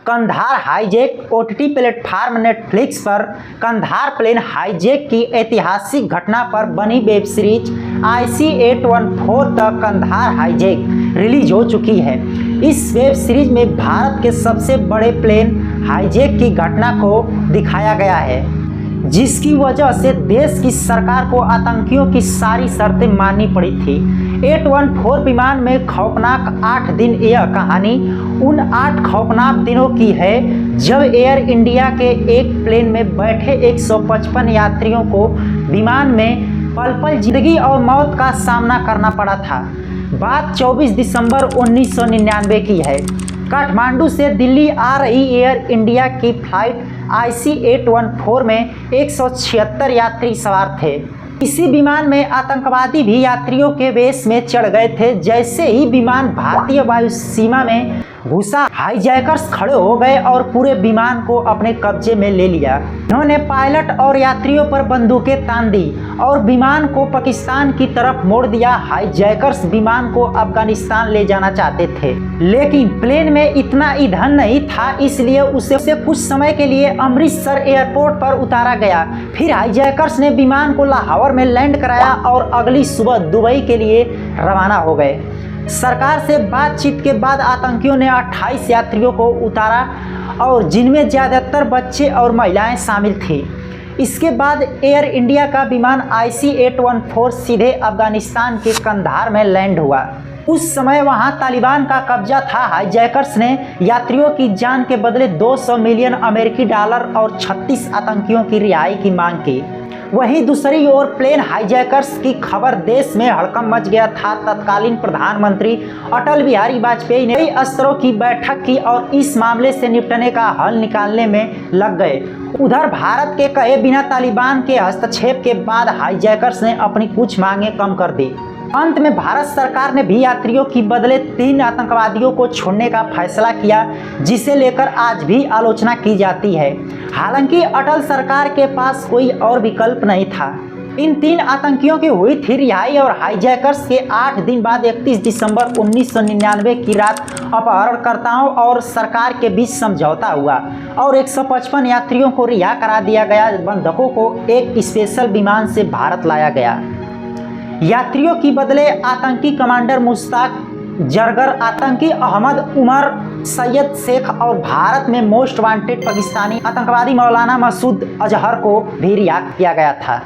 Kandahar hijack OTT platform Netflix पर Kandahar plane hijack की ऐतिहासिक घटना पर बनी web series IC-814 the Kandahar hijack release हो चुकी है। इस वेब सीरीज में भारत के सबसे बड़े प्लेन हाईजैक की घटना को दिखाया गया है, जिसकी वजह से देश की सरकार को आतंकियों की सारी शर्तें माननी पड़ी थी। 814 विमान में खौफनाक 8 दिन। यह कहानी उन 8 खौफनाक दिनों की है जब एयर इंडिया के एक प्लेन में बैठे 155 यात्रियों को विमान में पल पल जिंदगी और मौत का सामना करना पड़ा था। बात 24 दिसंबर 1999 की है। काठमांडू से दिल्ली आ रही एयर इंडिया की फ्लाइट IC-814 में 176 यात्री सवार थे। इसी विमान में आतंकवादी भी यात्रियों के वेश में चढ़ गए थे। जैसे ही विमान भारतीय वायु सीमा में घुसा, हाईजैकर्स खड़े हो गए और पूरे विमान को अपने कब्जे में ले लिया। उन्होंने पायलट और यात्रियों पर बंदूकें तान दी और विमान को पाकिस्तान की तरफ मोड़ दिया। हाईजैकर्स विमान को अफगानिस्तान ले जाना चाहते थे, लेकिन प्लेन में इतना ईंधन नहीं था, इसलिए उसे कुछ समय के लिए अमृतसर एयरपोर्ट पर उतारा गया। फिर हाईजैकर्स ने विमान को लाहौर में लैंड कराया और अगली सुबह दुबई के लिए रवाना हो गए। सरकार से बातचीत के बाद आतंकियों ने 28 यात्रियों को उतारा और जिनमें ज़्यादातर बच्चे और महिलाएं शामिल थी। इसके बाद एयर इंडिया का विमान IC-814 सीधे अफगानिस्तान के कंधार में लैंड हुआ। उस समय वहां तालिबान का कब्जा था। हाईजैकर्स ने यात्रियों की जान के बदले 200 मिलियन अमेरिकी डॉलर और 36 आतंकियों की रिहाई की मांग की। वहीं दूसरी ओर प्लेन हाईजैकर्स की खबर देश में हड़कंप मच गया था। तत्कालीन प्रधानमंत्री अटल बिहारी वाजपेयी ने कई स्तरों की बैठक की और इस मामले से निपटने का हल निकालने में लग गए। उधर भारत के कहे बिना तालिबान के हस्तक्षेप के बाद हाईजैकर्स ने अपनी कुछ मांगे कम कर दी। अंत में भारत सरकार ने भी यात्रियों की बदले 3 आतंकवादियों को छोड़ने का फैसला किया, जिसे लेकर आज भी आलोचना की जाती है। हालांकि अटल सरकार के पास कोई और विकल्प नहीं था। इन 3 आतंकियों की हुई थी रिहाई और हाईजैकर्स के 8 दिन बाद 31 दिसंबर 1999 की रात अपहरणकर्ताओं और सरकार के बीच समझौता हुआ और 155 यात्रियों को रिहा करा दिया गया। बंधकों को एक स्पेशल विमान से भारत लाया गया। यात्रियों की बदले आतंकी कमांडर मुश्ताक जरगर, आतंकी अहमद उमर, सैयद शेख और भारत में मोस्ट वांटेड पाकिस्तानी आतंकवादी मौलाना मसूद अजहर को भी रिहा किया गया था।